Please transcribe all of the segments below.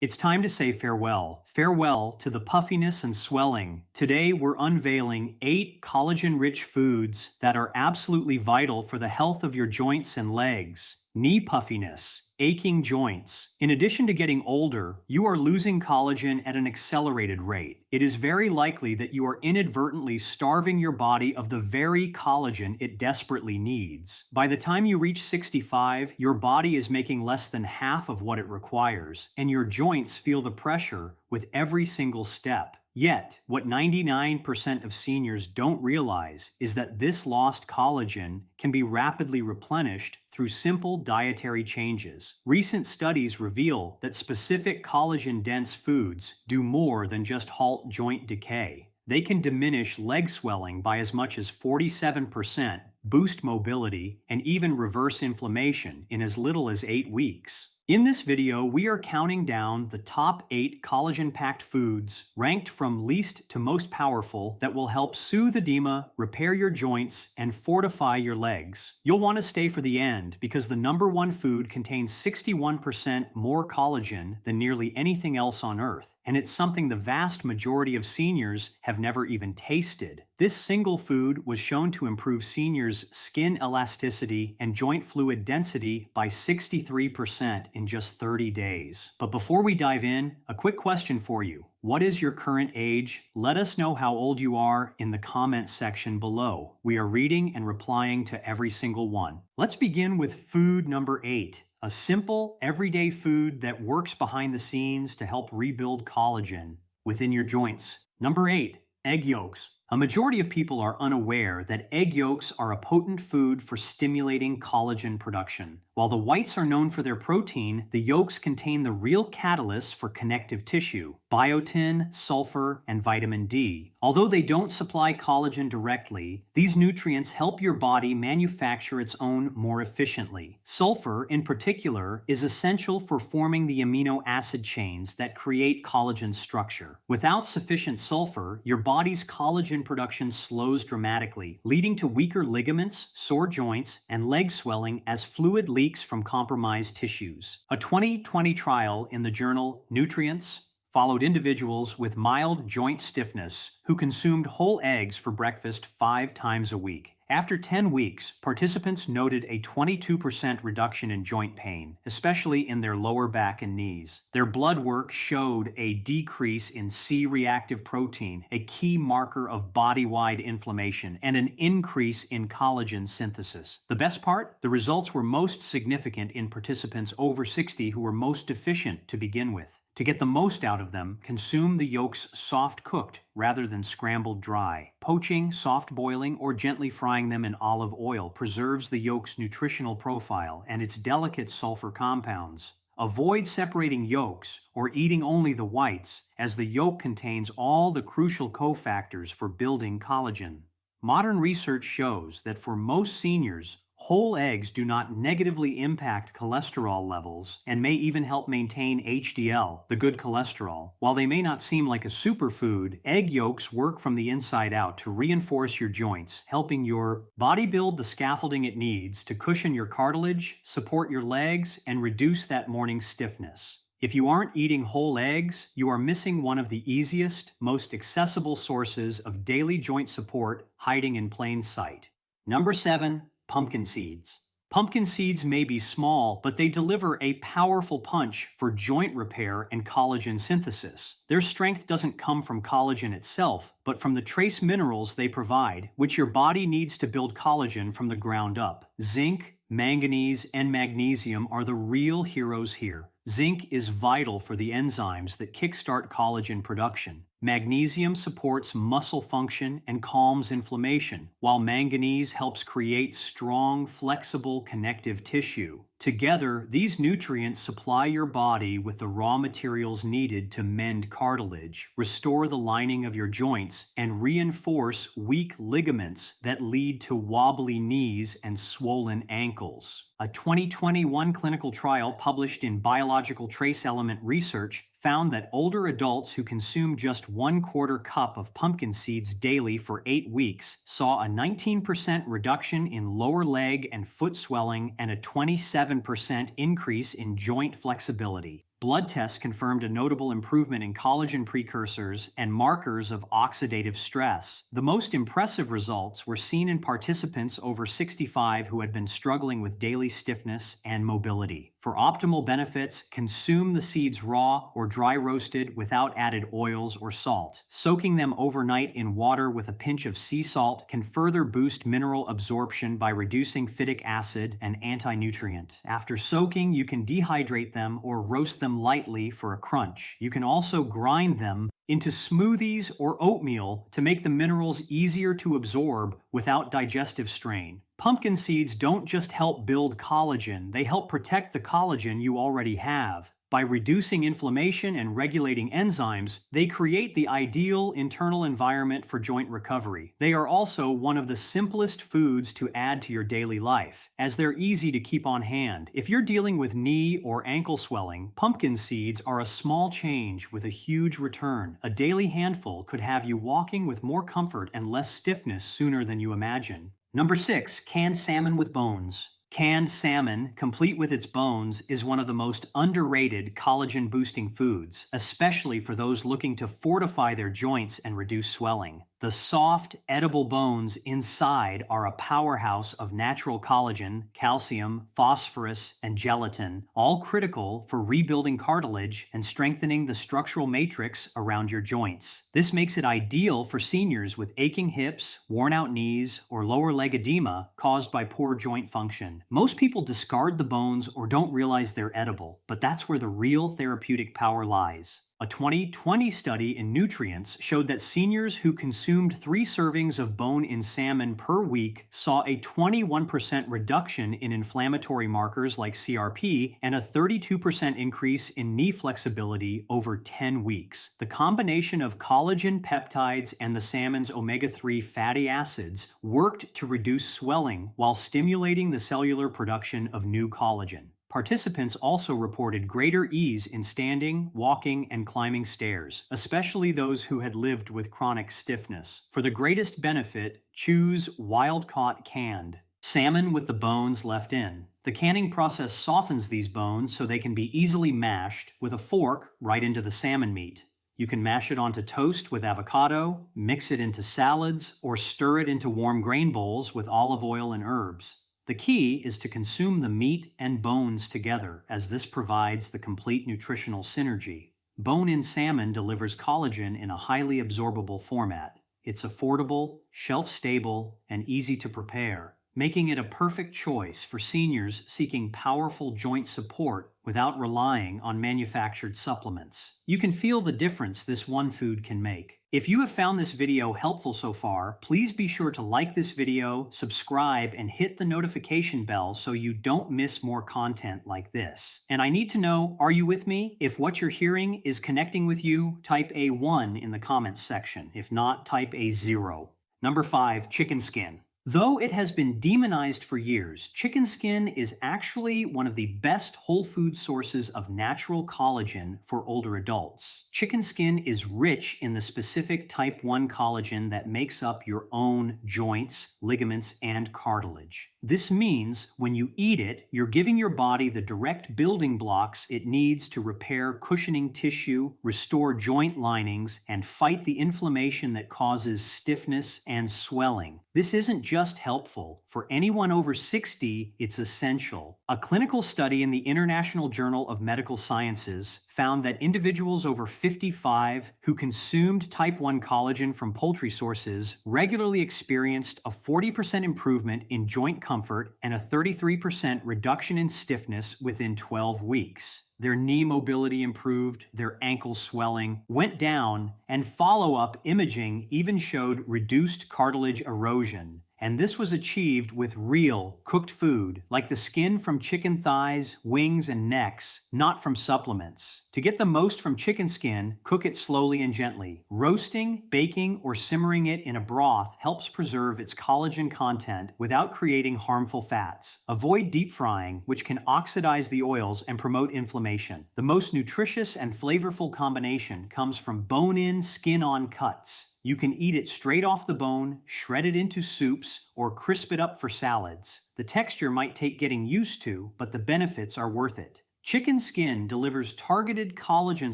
It's time to say farewell. Farewell to the puffiness and swelling. Today, we're unveiling 8 collagen-rich foods that are absolutely vital for the health of your joints and legs. Knee puffiness, aching joints. In addition to getting older, you are losing collagen at an accelerated rate. It is very likely that you are inadvertently starving your body of the very collagen it desperately needs. By the time you reach 65, your body is making less than half of what it requires, and your joints feel the pressure with every single step. Yet, what 99% of seniors don't realize is that this lost collagen can be rapidly replenished through simple dietary changes. Recent studies reveal that specific collagen-dense foods do more than just halt joint decay. They can diminish leg swelling by as much as 47%, boost mobility, and even reverse inflammation in as little as 8 weeks. In this video, we are counting down the top 8 collagen-packed foods, ranked from least to most powerful, that will help soothe edema, repair your joints, and fortify your legs. You'll want to stay for the end because the number one food contains 61% more collagen than nearly anything else on Earth, and it's something the vast majority of seniors have never even tasted. This single food was shown to improve seniors' skin elasticity and joint fluid density by 63% in just 30 days. But before we dive in, a quick question for you. What is your current age? Let us know how old you are in the comments section below. We are reading and replying to every single one. Let's begin with food number 8. A simple, everyday food that works behind the scenes to help rebuild collagen within your joints. Number 8. Egg yolks. A majority of people are unaware that egg yolks are a potent food for stimulating collagen production. While the whites are known for their protein, the yolks contain the real catalysts for connective tissue: biotin, sulfur, and vitamin D. Although they don't supply collagen directly, these nutrients help your body manufacture its own more efficiently. Sulfur, in particular, is essential for forming the amino acid chains that create collagen structure. Without sufficient sulfur, your body's collagen production slows dramatically, leading to weaker ligaments, sore joints, and leg swelling as fluid leaks from compromised tissues. A 2020 trial in the journal Nutrients followed individuals with mild joint stiffness who consumed whole eggs for breakfast 5 times a week. After 10 weeks, participants noted a 22% reduction in joint pain, especially in their lower back and knees. Their blood work showed a decrease in C-reactive protein, a key marker of body-wide inflammation, and an increase in collagen synthesis. The best part? The results were most significant in participants over 60 who were most deficient to begin with. To get the most out of them, consume the yolks soft-cooked rather than scrambled dry. Poaching, soft boiling, or gently frying them in olive oil preserves the yolk's nutritional profile and its delicate sulfur compounds. Avoid separating yolks or eating only the whites, as the yolk contains all the crucial cofactors for building collagen. Modern research shows that for most seniors, whole eggs do not negatively impact cholesterol levels and may even help maintain HDL, the good cholesterol. While they may not seem like a superfood, egg yolks work from the inside out to reinforce your joints, helping your body build the scaffolding it needs to cushion your cartilage, support your legs, and reduce that morning stiffness. If you aren't eating whole eggs, you are missing one of the easiest, most accessible sources of daily joint support hiding in plain sight. Number 7. Pumpkin seeds. Pumpkin seeds may be small, but they deliver a powerful punch for joint repair and collagen synthesis. Their strength doesn't come from collagen itself, but from the trace minerals they provide, which your body needs to build collagen from the ground up. Zinc, manganese, and magnesium are the real heroes here. Zinc is vital for the enzymes that kickstart collagen production. Magnesium supports muscle function and calms inflammation, while manganese helps create strong, flexible connective tissue. Together, these nutrients supply your body with the raw materials needed to mend cartilage, restore the lining of your joints, and reinforce weak ligaments that lead to wobbly knees and swollen ankles. A 2021 clinical trial published in Biological Trace Element Research found that older adults who consumed just 1/4 cup of pumpkin seeds daily for 8 weeks saw a 19% reduction in lower leg and foot swelling and a 27% increase in joint flexibility. blood tests confirmed a notable improvement in collagen precursors and markers of oxidative stress. The most impressive results were seen in participants over 65 who had been struggling with daily stiffness and mobility. For optimal benefits, consume the seeds raw or dry roasted without added oils or salt. Soaking them overnight in water with a pinch of sea salt can further boost mineral absorption by reducing phytic acid and anti-nutrient. After soaking, you can dehydrate them or roast them lightly for a crunch. You can also grind them into smoothies or oatmeal to make the minerals easier to absorb without digestive strain. Pumpkin seeds don't just help build collagen, they help protect the collagen you already have. By reducing inflammation and regulating enzymes, they create the ideal internal environment for joint recovery. They are also one of the simplest foods to add to your daily life, as they're easy to keep on hand. If you're dealing with knee or ankle swelling, pumpkin seeds are a small change with a huge return. A daily handful could have you walking with more comfort and less stiffness sooner than you imagine. Number 6, canned salmon with bones. Canned salmon, complete with its bones, is one of the most underrated collagen-boosting foods, especially for those looking to fortify their joints and reduce swelling. The soft, edible bones inside are a powerhouse of natural collagen, calcium, phosphorus, and gelatin, all critical for rebuilding cartilage and strengthening the structural matrix around your joints. This makes it ideal for seniors with aching hips, worn-out knees, or lower leg edema caused by poor joint function. Most people discard the bones or don't realize they're edible, but that's where the real therapeutic power lies. A 2020 study in Nutrients showed that seniors who consumed 3 servings of bone-in salmon per week saw a 21% reduction in inflammatory markers like CRP and a 32% increase in knee flexibility over 10 weeks. The combination of collagen peptides and the salmon's omega-3 fatty acids worked to reduce swelling while stimulating the cellular production of new collagen. Participants also reported greater ease in standing, walking, and climbing stairs, especially those who had lived with chronic stiffness. For the greatest benefit, choose wild-caught canned salmon with the bones left in. The canning process softens these bones so they can be easily mashed with a fork right into the salmon meat. You can mash it onto toast with avocado, mix it into salads, or stir it into warm grain bowls with olive oil and herbs. The key is to consume the meat and bones together, as this provides the complete nutritional synergy. Bone-in salmon delivers collagen in a highly absorbable format. It's affordable, shelf-stable, and easy to prepare, making it a perfect choice for seniors seeking powerful joint support without relying on manufactured supplements. You can feel the difference this one food can make. If you have found this video helpful so far, please be sure to like this video, subscribe, and hit the notification bell so you don't miss more content like this. And I need to know, are you with me? If what you're hearing is connecting with you, type a 1 in the comments section. If not, type a 0. Number 5, chicken skin. Though it has been demonized for years, chicken skin is actually one of the best whole food sources of natural collagen for older adults. Chicken skin is rich in the specific type 1 collagen that makes up your own joints, ligaments, and cartilage. This means when you eat it, you're giving your body the direct building blocks it needs to repair cushioning tissue, restore joint linings, and fight the inflammation that causes stiffness and swelling. This isn't just helpful. For anyone over 60, it's essential. A clinical study in the International Journal of Medical Sciences found that individuals over 55 who consumed type 1 collagen from poultry sources regularly experienced a 40% improvement in joint comfort and a 33% reduction in stiffness within 12 weeks. Their knee mobility improved, their ankle swelling went down, and follow-up imaging even showed reduced cartilage erosion. And this was achieved with real, cooked food, like the skin from chicken thighs, wings, and necks, not from supplements. To get the most from chicken skin, cook it slowly and gently. Roasting, baking, or simmering it in a broth helps preserve its collagen content without creating harmful fats. Avoid deep frying, which can oxidize the oils and promote inflammation. The most nutritious and flavorful combination comes from bone-in, skin-on cuts. You can eat it straight off the bone, shred it into soups, or crisp it up for salads. The texture might take getting used to, but the benefits are worth it. Chicken skin delivers targeted collagen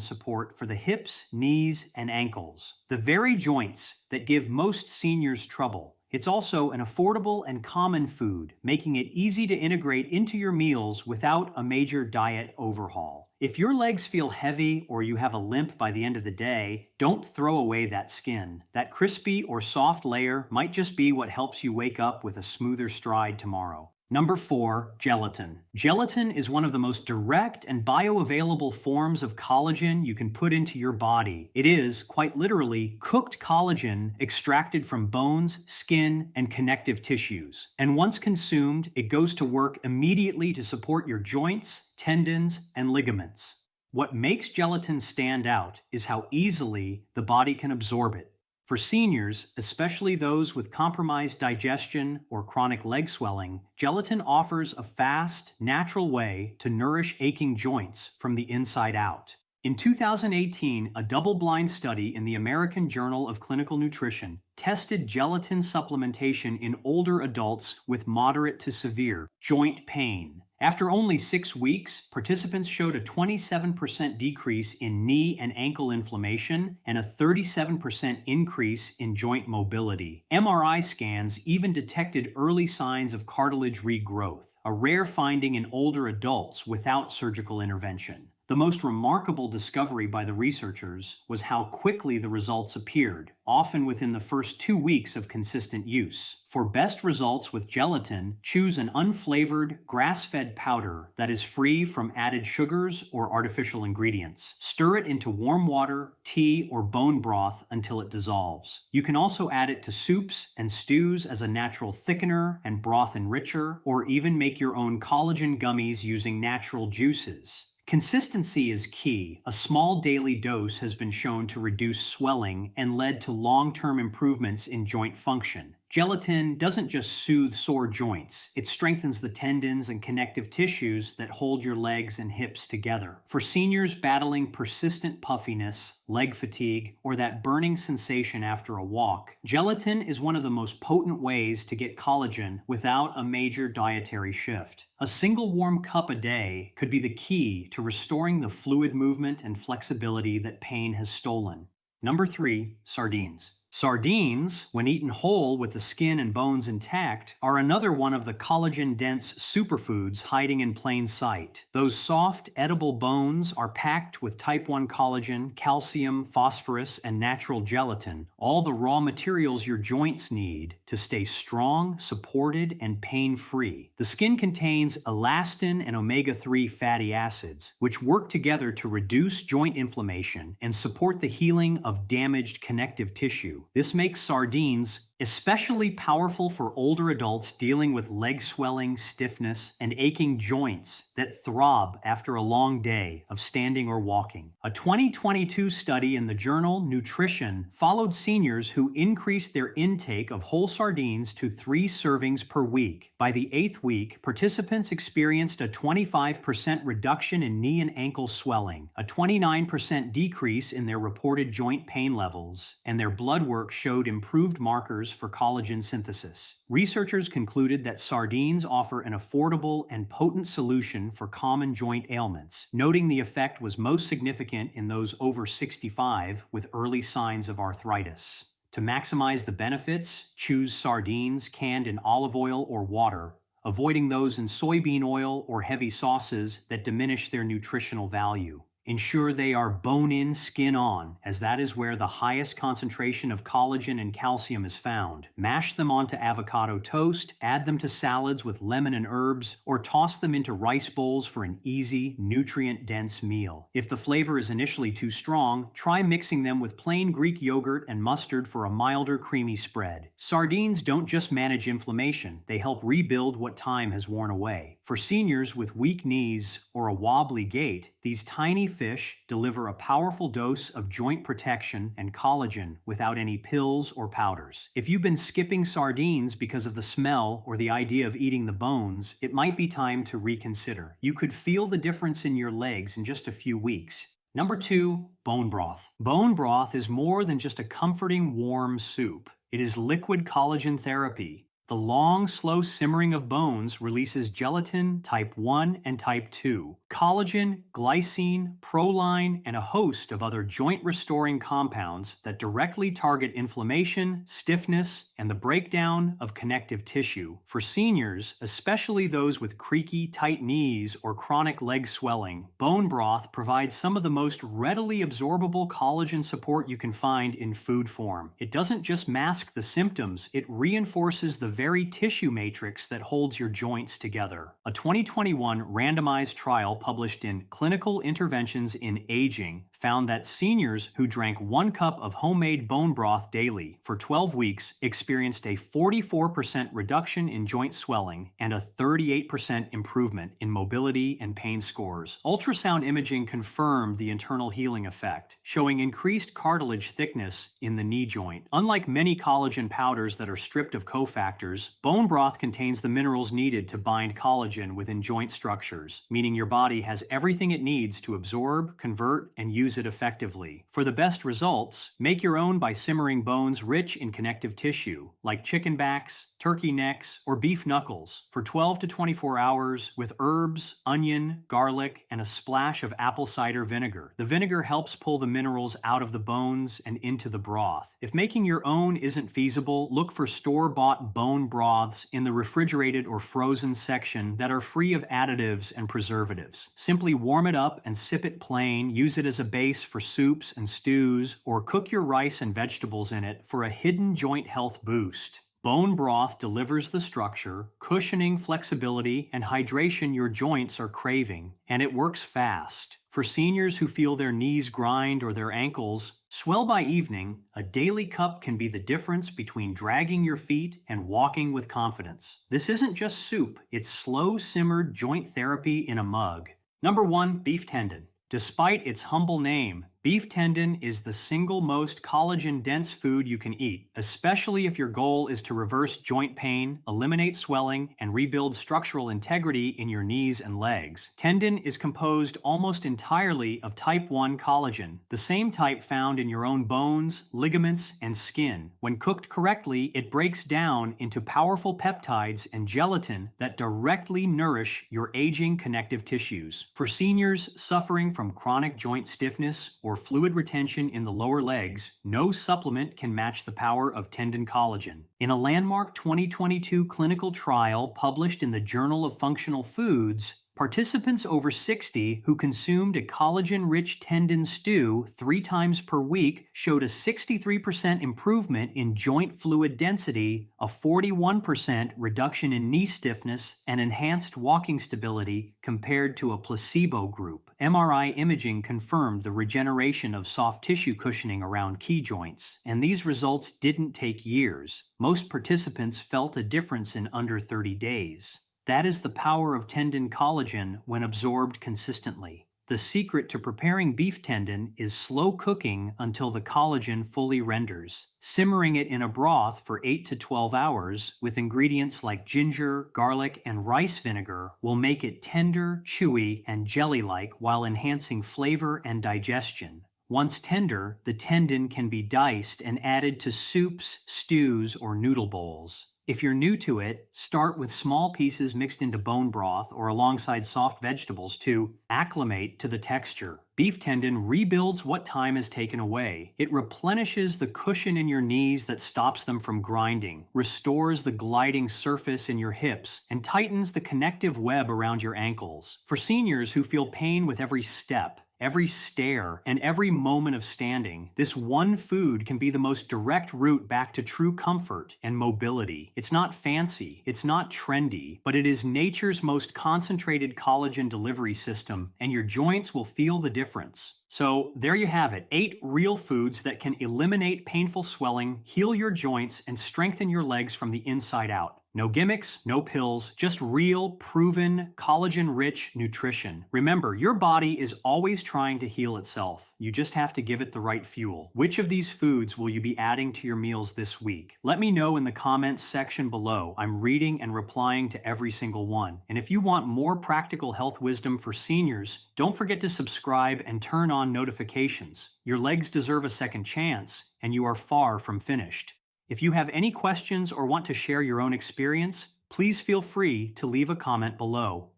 support for the hips, knees, and ankles, the very joints that give most seniors trouble. It's also an affordable and common food, making it easy to integrate into your meals without a major diet overhaul. If your legs feel heavy or you have a limp by the end of the day, don't throw away that skin. That crispy or soft layer might just be what helps you wake up with a smoother stride tomorrow. Number 4, gelatin. Gelatin is one of the most direct and bioavailable forms of collagen you can put into your body. It is, quite literally, cooked collagen extracted from bones, skin, and connective tissues. And once consumed, it goes to work immediately to support your joints, tendons, and ligaments. What makes gelatin stand out is how easily the body can absorb it. For seniors, especially those with compromised digestion or chronic leg swelling, gelatin offers a fast, natural way to nourish aching joints from the inside out. In 2018, a double-blind study in the American Journal of Clinical Nutrition tested gelatin supplementation in older adults with moderate to severe joint pain. After only 6 weeks, participants showed a 27% decrease in knee and ankle inflammation and a 37% increase in joint mobility. MRI scans even detected early signs of cartilage regrowth, a rare finding in older adults without surgical intervention. The most remarkable discovery by the researchers was how quickly the results appeared, often within the first 2 weeks of consistent use. For best results with gelatin, choose an unflavored, grass-fed powder that is free from added sugars or artificial ingredients. Stir it into warm water, tea, or bone broth until it dissolves. You can also add it to soups and stews as a natural thickener and broth enricher, or even make your own collagen gummies using natural juices. Consistency is key. A small daily dose has been shown to reduce swelling and led to long-term improvements in joint function. Gelatin doesn't just soothe sore joints, it strengthens the tendons and connective tissues that hold your legs and hips together. For seniors battling persistent puffiness, leg fatigue, or that burning sensation after a walk, gelatin is one of the most potent ways to get collagen without a major dietary shift. A single warm cup a day could be the key to restoring the fluid movement and flexibility that pain has stolen. Number 3, sardines. Sardines, when eaten whole with the skin and bones intact, are another one of the collagen-dense superfoods hiding in plain sight. Those soft, edible bones are packed with type 1 collagen, calcium, phosphorus, and natural gelatin, all the raw materials your joints need to stay strong, supported, and pain-free. The skin contains elastin and omega-3 fatty acids, which work together to reduce joint inflammation and support the healing of damaged connective tissue. This makes sardines especially powerful for older adults dealing with leg swelling, stiffness, and aching joints that throb after a long day of standing or walking. A 2022 study in the journal Nutrition followed seniors who increased their intake of whole sardines to 3 servings per week. By the 8th week, participants experienced a 25% reduction in knee and ankle swelling, a 29% decrease in their reported joint pain levels, and their blood work showed improved markers for collagen synthesis. Researchers concluded that sardines offer an affordable and potent solution for common joint ailments, noting the effect was most significant in those over 65 with early signs of arthritis. To maximize the benefits, choose sardines canned in olive oil or water, avoiding those in soybean oil or heavy sauces that diminish their nutritional value. Ensure they are bone-in, skin-on, as that is where the highest concentration of collagen and calcium is found. Mash them onto avocado toast, add them to salads with lemon and herbs, or toss them into rice bowls for an easy, nutrient-dense meal. If the flavor is initially too strong, try mixing them with plain Greek yogurt and mustard for a milder, creamy spread. Sardines don't just manage inflammation, they help rebuild what time has worn away. For seniors with weak knees or a wobbly gait, these tiny fish deliver a powerful dose of joint protection and collagen without any pills or powders. If you've been skipping sardines because of the smell or the idea of eating the bones, it might be time to reconsider. You could feel the difference in your legs in just a few weeks. Number 2, bone broth. Bone broth is more than just a comforting, warm soup. It is liquid collagen therapy. The long, slow simmering of bones releases gelatin type 1 and type 2, collagen, glycine, proline, and a host of other joint-restoring compounds that directly target inflammation, stiffness, and the breakdown of connective tissue. For seniors, especially those with creaky, tight knees or chronic leg swelling, bone broth provides some of the most readily absorbable collagen support you can find in food form. It doesn't just mask the symptoms, it reinforces the very tissue matrix that holds your joints together. A 2021 randomized trial published in Clinical Interventions in Aging found that seniors who drank 1 cup of homemade bone broth daily for 12 weeks experienced a 44% reduction in joint swelling and a 38% improvement in mobility and pain scores. Ultrasound imaging confirmed the internal healing effect, showing increased cartilage thickness in the knee joint. Unlike many collagen powders that are stripped of cofactors, bone broth contains the minerals needed to bind collagen within joint structures, meaning your body has everything it needs to absorb, convert, and use it effectively. For the best results, make your own by simmering bones rich in connective tissue, like chicken backs, turkey necks, or beef knuckles, for 12 to 24 hours with herbs, onion, garlic, and a splash of apple cider vinegar. The vinegar helps pull the minerals out of the bones and into the broth. If making your own isn't feasible, look for store-bought bone broths in the refrigerated or frozen section that are free of additives and preservatives. Simply warm it up and sip it plain, use it as a base for soups and stews, or cook your rice and vegetables in it for a hidden joint health boost. Bone broth delivers the structure, cushioning, flexibility, and hydration your joints are craving, and it works fast. For seniors who feel their knees grind or their ankles swell by evening, a daily cup can be the difference between dragging your feet and walking with confidence. This isn't just soup, it's slow-simmered joint therapy in a mug. Number 1, beef tendon. Despite its humble name, beef tendon is the single most collagen-dense food you can eat, especially if your goal is to reverse joint pain, eliminate swelling, and rebuild structural integrity in your knees and legs. Tendon is composed almost entirely of type 1 collagen, the same type found in your own bones, ligaments, and skin. When cooked correctly, it breaks down into powerful peptides and gelatin that directly nourish your aging connective tissues. For seniors suffering from chronic joint stiffness or fluid retention in the lower legs, no supplement can match the power of tendon collagen. In a landmark 2022 clinical trial published in the Journal of Functional Foods, participants over 60 who consumed a collagen-rich tendon stew 3 times per week showed a 63% improvement in joint fluid density, a 41% reduction in knee stiffness, and enhanced walking stability compared to a placebo group. MRI imaging confirmed the regeneration of soft tissue cushioning around key joints, and these results didn't take years. Most participants felt a difference in under 30 days. That is the power of tendon collagen when absorbed consistently. The secret to preparing beef tendon is slow cooking until the collagen fully renders. Simmering it in a broth for 8 to 12 hours with ingredients like ginger, garlic, and rice vinegar will make it tender, chewy, and jelly-like while enhancing flavor and digestion. Once tender, the tendon can be diced and added to soups, stews, or noodle bowls. If you're new to it, start with small pieces mixed into bone broth or alongside soft vegetables to acclimate to the texture. Beef tendon rebuilds what time is taken away. It replenishes the cushion in your knees that stops them from grinding, restores the gliding surface in your hips, and tightens the connective web around your ankles. For seniors who feel pain with every step, every stare, and every moment of standing, this one food can be the most direct route back to true comfort and mobility. It's not fancy, it's not trendy, but it is nature's most concentrated collagen delivery system, and your joints will feel the difference. So there you have it, 8 real foods that can eliminate painful swelling, heal your joints, and strengthen your legs from the inside out. No gimmicks, no pills, just real, proven, collagen-rich nutrition. Remember, your body is always trying to heal itself. You just have to give it the right fuel. Which of these foods will you be adding to your meals this week? Let me know in the comments section below. I'm reading and replying to every single one. And if you want more practical health wisdom for seniors, don't forget to subscribe and turn on notifications. Your legs deserve a second chance, and you are far from finished. If you have any questions or want to share your own experience, please feel free to leave a comment below.